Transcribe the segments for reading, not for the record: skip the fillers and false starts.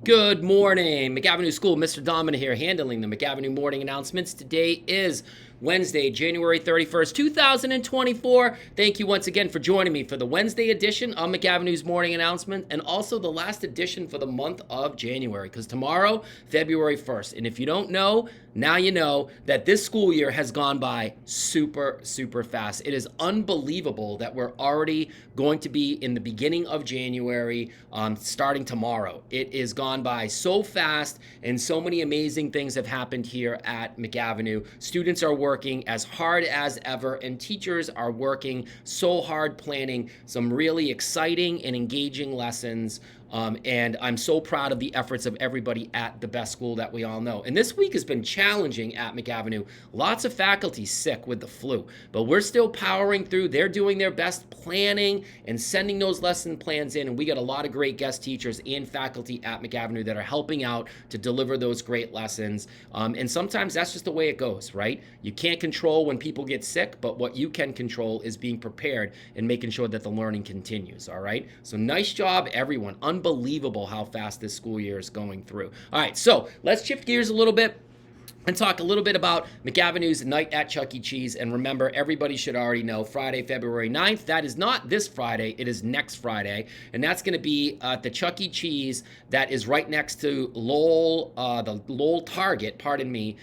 Good morning, McAvinnue's School. Mr. Domina here, handling the McAvinue morning announcements. Today is Wednesday, January 31st, 2024. Thank you once again for joining me for the Wednesday edition of McAvinnue's morning announcement, and also the last edition for the month of January, because tomorrow, February 1st. And if you don't know, now you know that this school year has gone by super fast. It is unbelievable that we're already going to be in the beginning of January, starting tomorrow. It is gone by so fast, and so many amazing things have happened here at McAvinue. Students are working as hard as ever, and teachers are working so hard planning some really exciting and engaging lessons. And I'm so proud of the efforts of everybody at the best school that we all know. And this week has been challenging at McAvinue. Lots of faculty sick with the flu, but we're still powering through. They're doing their best planning and sending those lesson plans in. And we got a lot of great guest teachers and faculty at McAvinue that are helping out to deliver those great lessons. And sometimes that's just the way it goes, right? You can't control when people get sick, but what you can control is being prepared and making sure that the learning continues, all right? So nice job, everyone. Unbelievable how fast this school year is going through. All right, so let's shift gears a little bit and talk a little bit about McAvinnue's night at Chuck E. Cheese. And remember, everybody should already know, Friday, February 9th. That is not this Friday. It is next Friday. And that's going to be at the Chuck E. Cheese that is right next to Lowell, the Lowell Target, pardon me,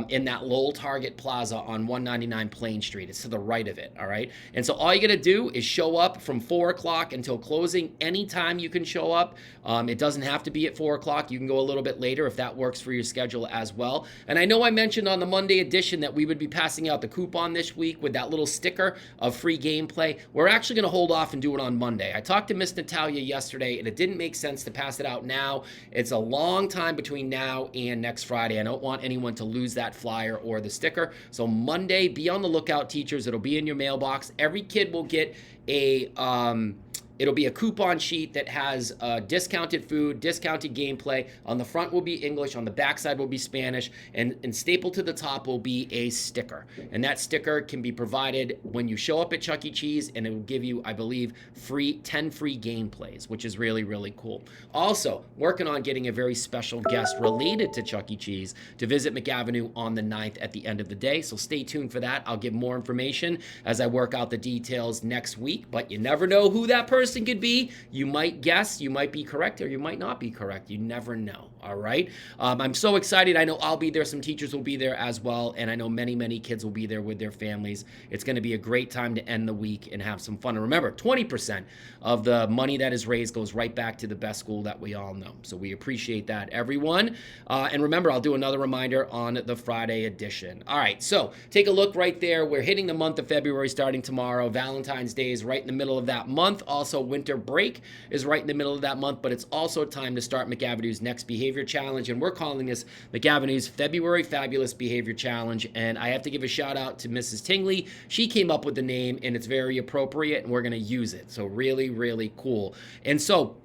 in that Lowell Target Plaza on 199 Plain Street. It's to the right of it, all right? And so all you got to do is show up from 4 o'clock until closing. Anytime you can show up. It doesn't have to be at 4 o'clock. You can go a little bit later if that works for your schedule as well. And I know I mentioned on the Monday edition that we would be passing out the coupon this week with that little sticker of free gameplay. We're actually going to hold off and do it on Monday. I talked to Miss Natalia yesterday, and it didn't make sense to pass it out now. It's a long time between now and next Friday. I don't want anyone to lose that flyer or the sticker. So Monday, be on the lookout, teachers. It'll be in your mailbox. Every kid will get a it'll be a coupon sheet that has discounted food, discounted gameplay. On the front will be English, on the back side will be Spanish, and stapled to the top will be a sticker. And that sticker can be provided when you show up at Chuck E. Cheese, and it will give you, I believe, 10 free gameplays, which is really cool. Also, working on getting a very special guest related to Chuck E. Cheese to visit McAvinue on the 9th at the end of the day. So stay tuned for that. I'll give more information as I work out the details next week, but you never know who that person could be. You might guess, you might be correct, or you might not be correct. You never know, all right? I'm so excited. I know I'll be there. Some teachers will be there as well, and I know many kids will be there with their families. It's going to be a great time to end the week and have some fun. And remember, 20% of the money that is raised goes right back to the best school that we all know. So we appreciate that, everyone. And remember, I'll do another reminder on the Friday edition. All right, so take a look right there. We're hitting the month of February starting tomorrow. Valentine's Day is right in the middle of that month. Also, winter break is right in the middle of that month, but it's also time to start McAvinnue's next behavior challenge, and we're calling this McAvinnue's February Fabulous Behavior Challenge. And I have to give a shout out to Mrs. Tingley. She came up with the name, and it's very appropriate, and we're going to use it. So really cool. And so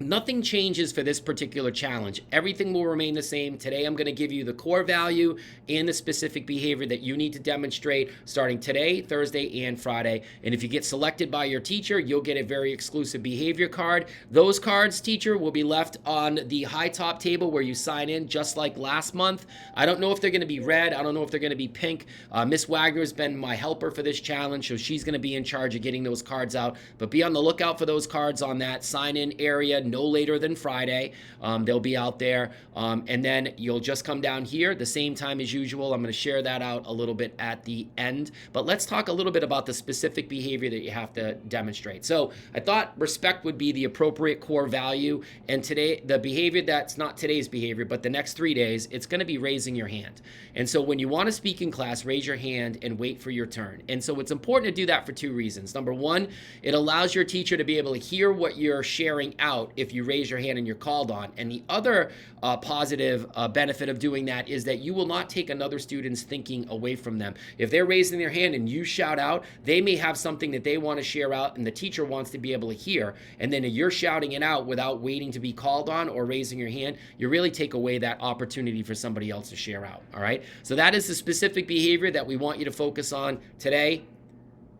nothing changes for this particular challenge. Everything will remain the same. Today, I'm going to give you the core value and the specific behavior that you need to demonstrate starting today, Thursday, and Friday. And if you get selected by your teacher, you'll get a very exclusive behavior card. Those cards, teacher, will be left on the high top table where you sign in, just like last month. I don't know if they're going to be red. I don't know if they're going to be pink. Miss Wagner has been my helper for this challenge, so she's going to be in charge of getting those cards out. But be on the lookout for those cards on that sign-in area no later than Friday. They'll be out there. And then you'll just come down here the same time as usual. I'm going to share that out a little bit at the end. But let's talk a little bit about the specific behavior that you have to demonstrate. So I thought respect would be the appropriate core value. And today, the behavior that's not today's behavior, but the next 3 days, it's going to be raising your hand. And so when you want to speak in class, raise your hand and wait for your turn. And so it's important to do that for 2 reasons. Number one, it allows your teacher to be able to hear what you're sharing out if you raise your hand and you're called on. And the other positive benefit of doing that is that you will not take another student's thinking away from them. If they're raising their hand and you shout out, they may have something that they want to share out and the teacher wants to be able to hear. And then you're shouting it out without waiting to be called on or raising your hand, you really take away that opportunity for somebody else to share out. All right. So that is the specific behavior that we want you to focus on today,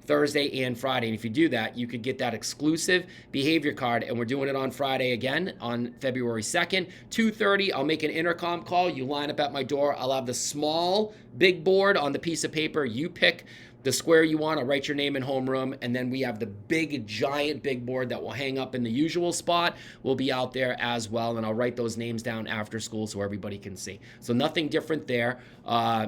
Thursday and Friday. And if you do that, you could get that exclusive behavior card. And we're doing it on Friday again on February 2nd, 2:30. I'll make an intercom call. You line up at my door. I'll have the small big board on the piece of paper. You pick the square you want. I'll write your name in homeroom, and then we have the big, giant big board that will hang up in the usual spot. We'll be out there as well, and I'll write those names down after school so everybody can see. So nothing different there.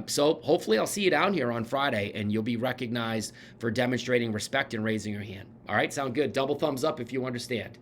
So hopefully I'll see you down here on Friday, and you'll be recognized for demonstrating respect and raising your hand. All right, sound good? Double thumbs up if you understand.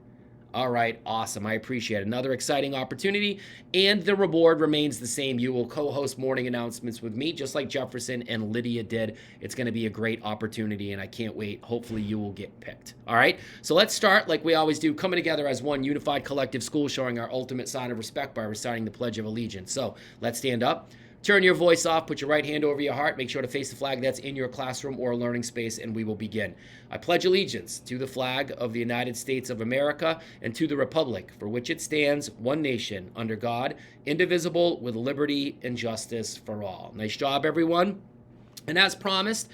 All right, awesome. I appreciate it. Another exciting opportunity, and the reward remains the same. You will co-host morning announcements with me, just like Jefferson and Lydia did. It's going to be a great opportunity, and I can't wait. Hopefully, you will get picked. All right, so let's start like we always do, coming together as one unified collective school, showing our ultimate sign of respect by reciting the Pledge of Allegiance. So let's stand up. Turn your voice off, put your right hand over your heart, make sure to face the flag that's in your classroom or learning space, and we will begin. I pledge allegiance to the flag of the United States of America and to the republic for which it stands, one nation, under God, indivisible, with liberty and justice for all. Nice job, everyone. And as promised,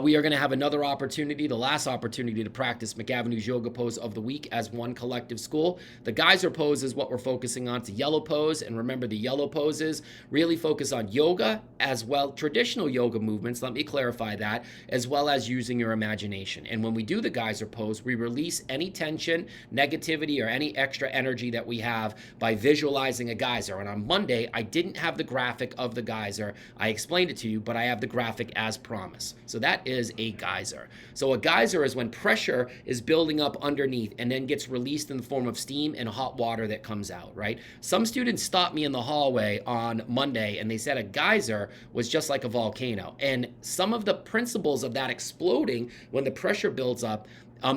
we are going to have another opportunity, the last opportunity to practice McAvinnue's yoga pose of the week as one collective school. The geyser pose is what we're focusing on. It's a yellow pose. And remember, the yellow poses really focus on yoga as well, traditional yoga movements, let me clarify that, as well as using your imagination. And when we do the geyser pose, we release any tension, negativity, or any extra energy that we have by visualizing a geyser. And on Monday, I didn't have the graphic of the geyser. I explained it to you, but I have the graphic as promised. So that is a geyser. So a geyser is when pressure is building up underneath and then gets released in the form of steam and hot water that comes out, right? Some students stopped me in the hallway on Monday and they said a geyser was just like a volcano. And some of the principles of that exploding when the pressure builds up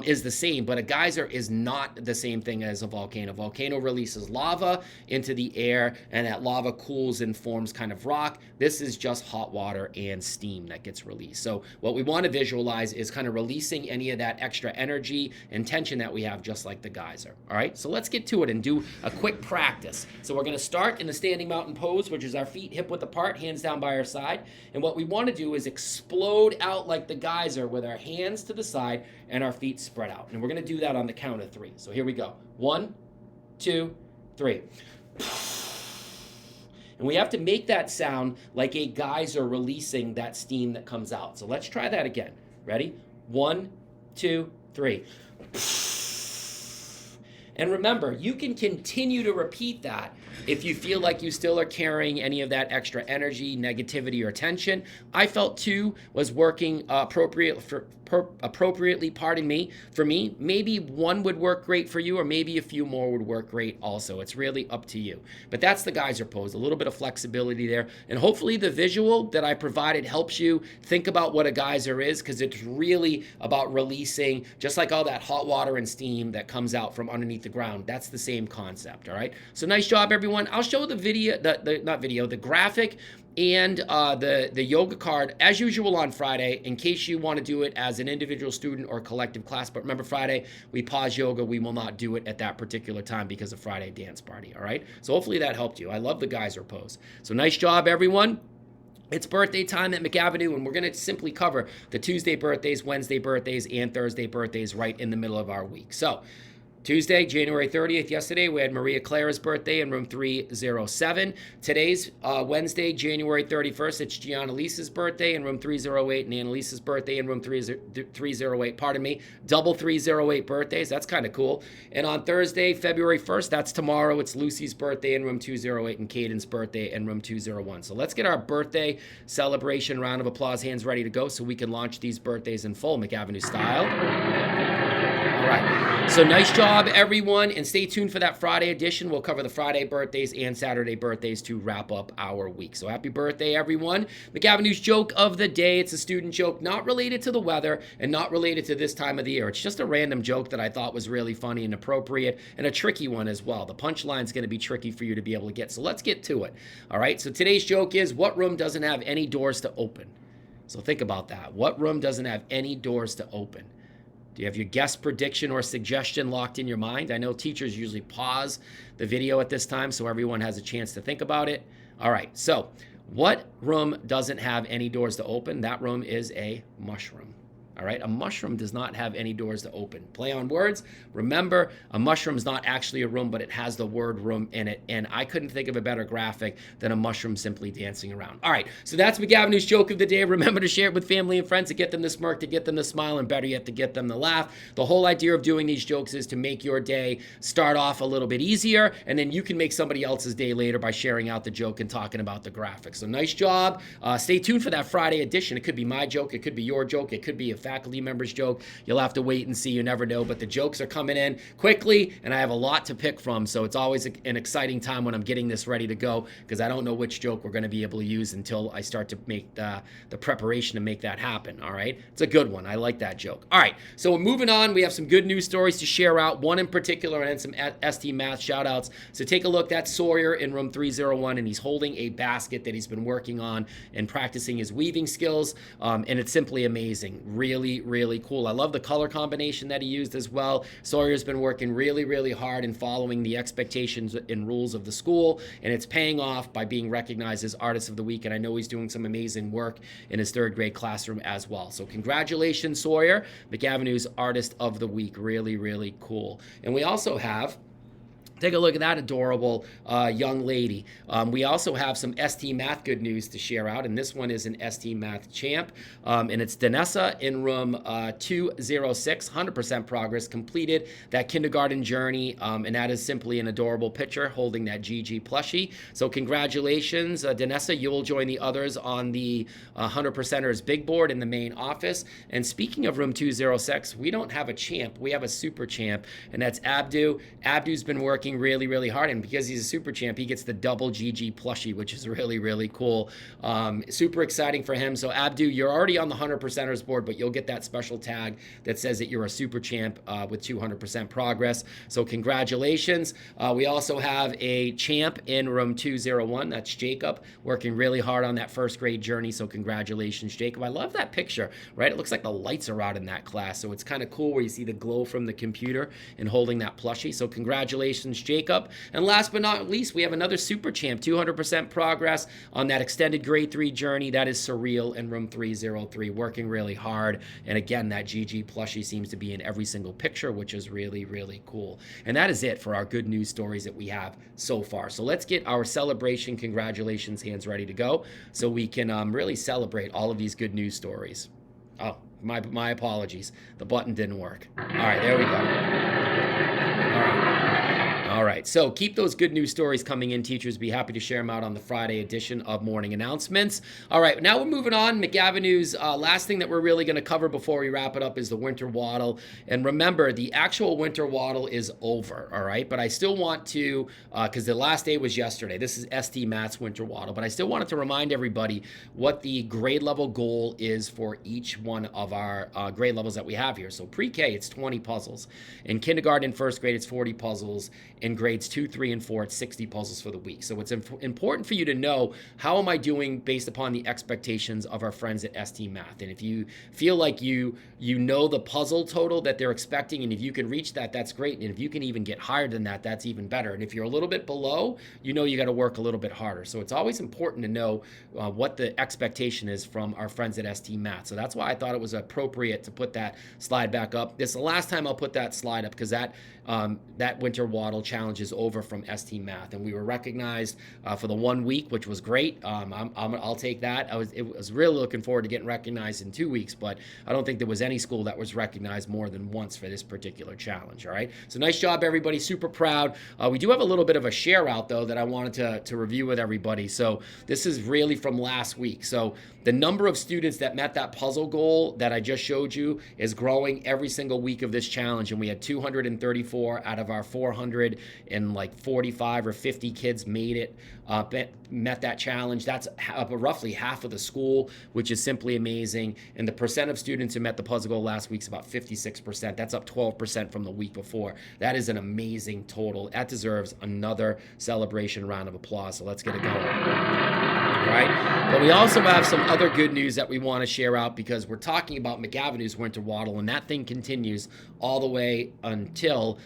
is the same, but a geyser is not the same thing as a volcano. Volcano releases lava into the air, and that lava cools and forms kind of rock. This is just hot water and steam that gets released. So what we want to visualize is kind of releasing any of that extra energy and tension that we have, just like the geyser. All right, so let's get to it and do a quick practice. So we're going to start in the standing mountain pose, which is our feet hip width apart, hands down by our side. And what we want to do is explode out like the geyser with our hands to the side and our feet spread out. And we're going to do that on the count of 3. So here we go. 1, 2, 3. And we have to make that sound like a geyser releasing that steam that comes out. So let's try that again. Ready? 1, 2, 3. And remember, you can continue to repeat that if you feel like you still are carrying any of that extra energy, negativity, or tension. I felt 2 was working appropriately, for me. Maybe 1 would work great for you, or maybe a few more would work great also. It's really up to you. But that's the geyser pose, a little bit of flexibility there. And hopefully the visual that I provided helps you think about what a geyser is, because it's really about releasing, just like all that hot water and steam that comes out from underneath the ground. That's the same concept, all right? So nice job, everyone. I'll show the video, the graphic and the yoga card as usual on Friday in case you want to do it as an individual student or collective class. But remember, Friday we pause yoga. We will not do it at that particular time because of Friday dance party. All right, so hopefully that helped you. I love the geyser pose. So nice job, everyone. It's birthday time at McAvinue, and we're going to simply cover the Tuesday birthdays, Wednesday birthdays, and Thursday birthdays right in the middle of our week. So Tuesday, January 30th, yesterday, we had Maria Clara's birthday in room 307. Today's Wednesday, January 31st, it's Gianna Lisa's birthday in room 308, and Annalisa's birthday in room 308. Pardon me, double 308 birthdays. That's kind of cool. And on Thursday, February 1st, that's tomorrow, it's Lucy's birthday in room 208 and Caden's birthday in room 201. So let's get our birthday celebration round of applause hands ready to go so we can launch these birthdays in full McAvinue style. All right, so nice job, everyone, and stay tuned for that Friday edition. We'll cover the Friday birthdays and Saturday birthdays to wrap up our week. So happy birthday, everyone. McAvinnue's joke of the day. It's a student joke, not related to the weather and not related to this time of the year. It's just a random joke that I thought was really funny and appropriate, and a tricky one as well. The punchline's going to be tricky for you to be able to get, so let's get to it. All right, so today's joke is, what room doesn't have any doors to open? So think about that. What room doesn't have any doors to open? Do you have your guess, prediction, or suggestion locked in your mind? I know teachers usually pause the video at this time so everyone has a chance to think about it. All right, so what room doesn't have any doors to open? That room is a mushroom. All right, a mushroom does not have any doors to open. Play on words. Remember, a mushroom's not actually a room, but it has the word room in it. And I couldn't think of a better graphic than a mushroom simply dancing around. All right, so that's McAvinnue's joke of the day. Remember to share it with family and friends to get them to smirk, to get them to smile, and better yet, to get them to laugh. The whole idea of doing these jokes is to make your day start off a little bit easier, and then you can make somebody else's day later by sharing out the joke and talking about the graphics. So nice job. Stay tuned for that Friday edition. It could be my joke. It could be your joke. It could be a faculty member's joke. You'll have to wait and see. You never know. But the jokes are coming in quickly, and I have a lot to pick from. So it's always an exciting time when I'm getting this ready to go, because I don't know which joke we're going to be able to use until I start to make the preparation to make that happen. All right. It's a good one. I like that joke. All right. So we're moving on. We have some good news stories to share out, one in particular, and then some ST Math shout outs. So take a look. That's Sawyer in room 301, and he's holding a basket that he's been working on and practicing his weaving skills. And it's simply amazing. Really, really cool. I love the color combination that he used as well. Sawyer's been working really, really hard and following the expectations and rules of the school, and it's paying off by being recognized as Artist of the Week. And I know he's doing some amazing work in his third grade classroom as well. So congratulations, Sawyer, McAvinnue's Artist of the Week. Really, really cool. And we also have, take a look at that adorable young lady. We also have some ST Math good news to share out, and this one is an ST Math champ, and it's Danessa in room 206, 100% progress, completed that kindergarten journey, and that is simply an adorable picture holding that GG plushie. So congratulations, Danessa. You will join the others on the 100%ers big board in the main office. And speaking of room 206, we don't have a champ, we have a super champ, and that's Abdu. Abdu's been working really, really hard, and because he's a super champ, he gets the double GG plushie, which is really, really cool. Super exciting for him. So Abdu, you're already on the 100%ers board, but you'll get that special tag that says that you're a super champ with 200% progress. So congratulations. We also have a champ in room 201. That's Jacob, working really hard on that first grade journey. So congratulations, Jacob. I love that picture, right? It looks like the lights are out in that class. So it's kind of cool where you see the glow from the computer and holding that plushie. So congratulations, Jacob. And last but not least, we have another super champ, 200% progress on that extended grade 3 journey. That is Surreal in room 303, working really hard. And again, that GG plushie seems to be in every single picture, which is really, really cool. And that is it for our good news stories that we have so far. So let's get our celebration congratulations hands ready to go so we can really celebrate all of these good news stories. Oh, my apologies. The button didn't work. All right, there we go. All right. All right, so keep those good news stories coming in, teachers. Be happy to share them out on the Friday edition of Morning Announcements. All right, now we're moving on. McAvinnue's last thing that we're really going to cover before we wrap it up is the winter waddle. And remember, the actual winter waddle is over, all right? But I still want to, because the last day was yesterday. This is ST Math's winter waddle. But I still wanted to remind everybody what the grade level goal is for each one of our grade levels that we have here. So pre-K, it's 20 puzzles. In kindergarten and first grade, it's 40 puzzles. In grades 2, 3, and 4, it's 60 puzzles for the week. So it's important for you to know, how am I doing based upon the expectations of our friends at ST Math? And if you feel like you know the puzzle total that they're expecting, and if you can reach that, that's great. And if you can even get higher than that, that's even better. And if you're a little bit below, you know you got to work a little bit harder. So it's always important to know what the expectation is from our friends at ST Math. So that's why I thought it was appropriate to put that slide back up. This is the last time I'll put that slide up, because that winter waddle challenge is over from ST Math, and we were recognized for the 1 week, which was great. I'll take that. I was really looking forward to getting recognized in 2 weeks, but I don't think there was any school that was recognized more than once for this particular challenge. All right, so nice job, everybody. Super proud. We do have a little bit of a share out though that I wanted to review with everybody. So this is really from last week. So the number of students that met that puzzle goal that I just showed you is growing every single week of this challenge, and we had 234 out of our 445 or 50 kids made it, met that challenge. That's roughly half of the school, which is simply amazing. And the percent of students who met the puzzle goal last week is about 56%. That's up 12% from the week before. That is an amazing total. That deserves another celebration round of applause. So let's get it going. Right? But we also have some other good news that we want to share out, because we're talking about McAvinnue's winter waddle, and that thing continues all the way until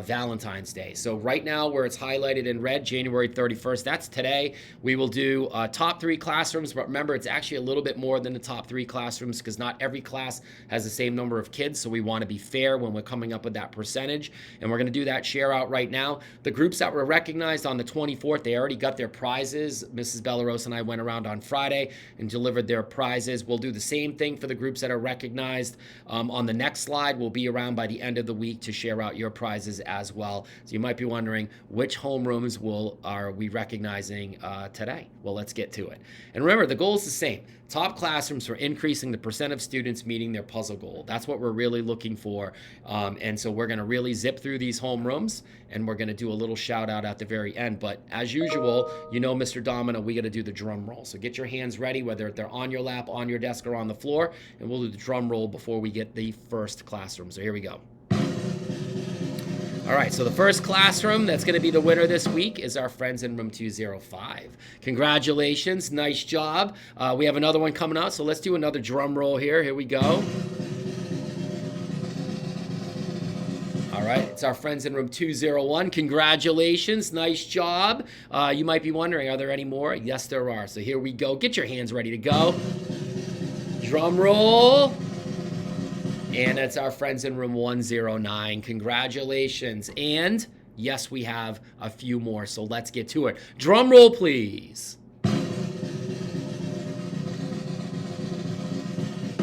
Valentine's Day. So right now where it's highlighted in red, January 31st, that's today. We will do top 3 classrooms, but remember it's actually a little bit more than the top 3 classrooms because not every class has the same number of kids, so we want to be fair when we're coming up with that percentage. And we're going to do that share out right now. The groups that were recognized on the 24th, they already got their prizes. Mrs. Bellaros and I went around on Friday and delivered their prizes. We'll do the same thing for the groups that are recognized. On the next slide, we'll be around by the end of the week to share out your prizes as well. So you might be wondering which homerooms are we recognizing today? Well, let's get to it. And remember, the goal is the same. Top classrooms for increasing the percent of students meeting their puzzle goal. That's what we're really looking for. And so we're going to really zip through these homerooms, and we're going to do a little shout out at the very end. But as usual, you know, Mr. Domino, we got to do the drum roll. So get your hands ready, whether they're on your lap, on your desk, or on the floor, and we'll do the drum roll before we get the first classroom. So here we go. All right, so the first classroom that's going to be the winner this week is our friends in room 205. Congratulations, nice job. We have another one coming up, so let's do another drum roll here. Here we go. All right, it's our friends in room 201. Congratulations, nice job. You might be wondering, are there any more? Yes, there are. So here we go. Get your hands ready to go. Drum roll. And it's our friends in room 109. Congratulations. And yes, we have a few more, so let's get to it. Drum roll, please.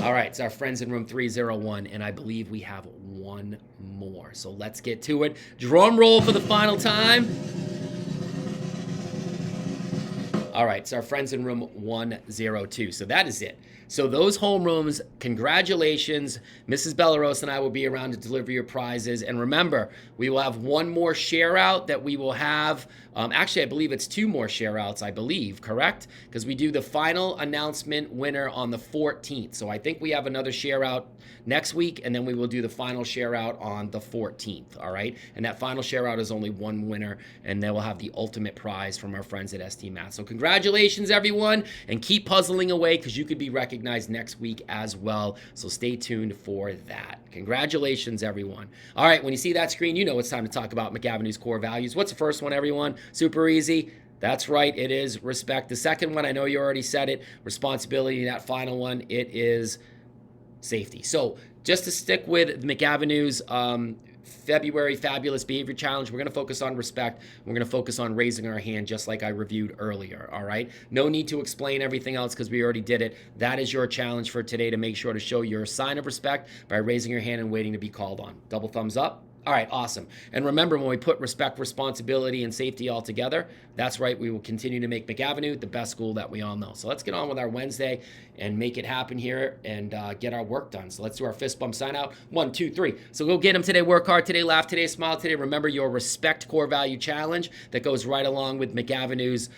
All right, it's our friends in room 301, and I believe we have one more. So let's get to it. Drum roll for the final time. All right, it's our friends in room 102. So that is it. So those homerooms, congratulations. Mrs. Bellaros and I will be around to deliver your prizes. And remember, we will have one more share out that we will have. Actually, I believe it's 2 more share outs, I believe, correct? Because we do the final announcement winner on the 14th. So I think we have another share out next week, and then we will do the final share out on the 14th, all right? And that final share out is only one winner, and they will have the ultimate prize from our friends at ST Math. So congratulations, everyone, and keep puzzling away because you could be recognized next week as well. So stay tuned for that. Congratulations, everyone. All right, when you see that screen, you know it's time to talk about McAvinnue's core values. What's the first one, everyone? Super easy. That's right, it is respect. The second one, I know you already said it, responsibility. That final one, it is safety. So just to stick with McAvinnue's February Fabulous Behavior Challenge, we're going to focus on respect. We're going to focus on raising our hand just like I reviewed earlier, all right? No need to explain everything else because we already did it. That is your challenge for today, to make sure to show your sign of respect by raising your hand and waiting to be called on. Double thumbs up. All right, awesome. And remember, when we put respect, responsibility, and safety all together, that's right, we will continue to make McAvinnue the best school that we all know. So let's get on with our Wednesday and make it happen here and get our work done. So let's do our fist bump sign out. 1, 2, 3. So go get them today. Work hard today. Laugh today. Smile today. Remember your Respect Core Value Challenge that goes right along with McAvinnue's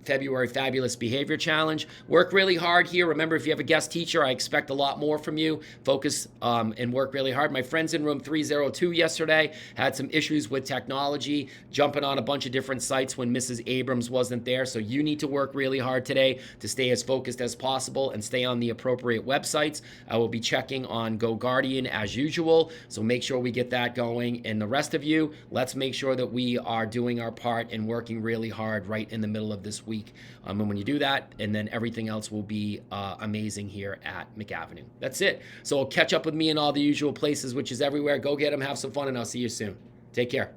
February Fabulous Behavior Challenge. Work really hard here. Remember, if you have a guest teacher, I expect a lot more from you. Focus and work really hard. My friends in room 302 yesterday had some issues with technology, jumping on a bunch of different sites when Mrs. Abrams wasn't there. So you need to work really hard today to stay as focused as possible and stay on the appropriate websites. I will be checking on GoGuardian as usual, so make sure we get that going. And the rest of you, let's make sure that we are doing our part and working really hard right in the middle of this week. And when you do that, and then everything else will be amazing here at McAvinnue. That's it. So catch up with me in all the usual places, which is everywhere. Go get them, have some fun, and I'll see you soon. Take care.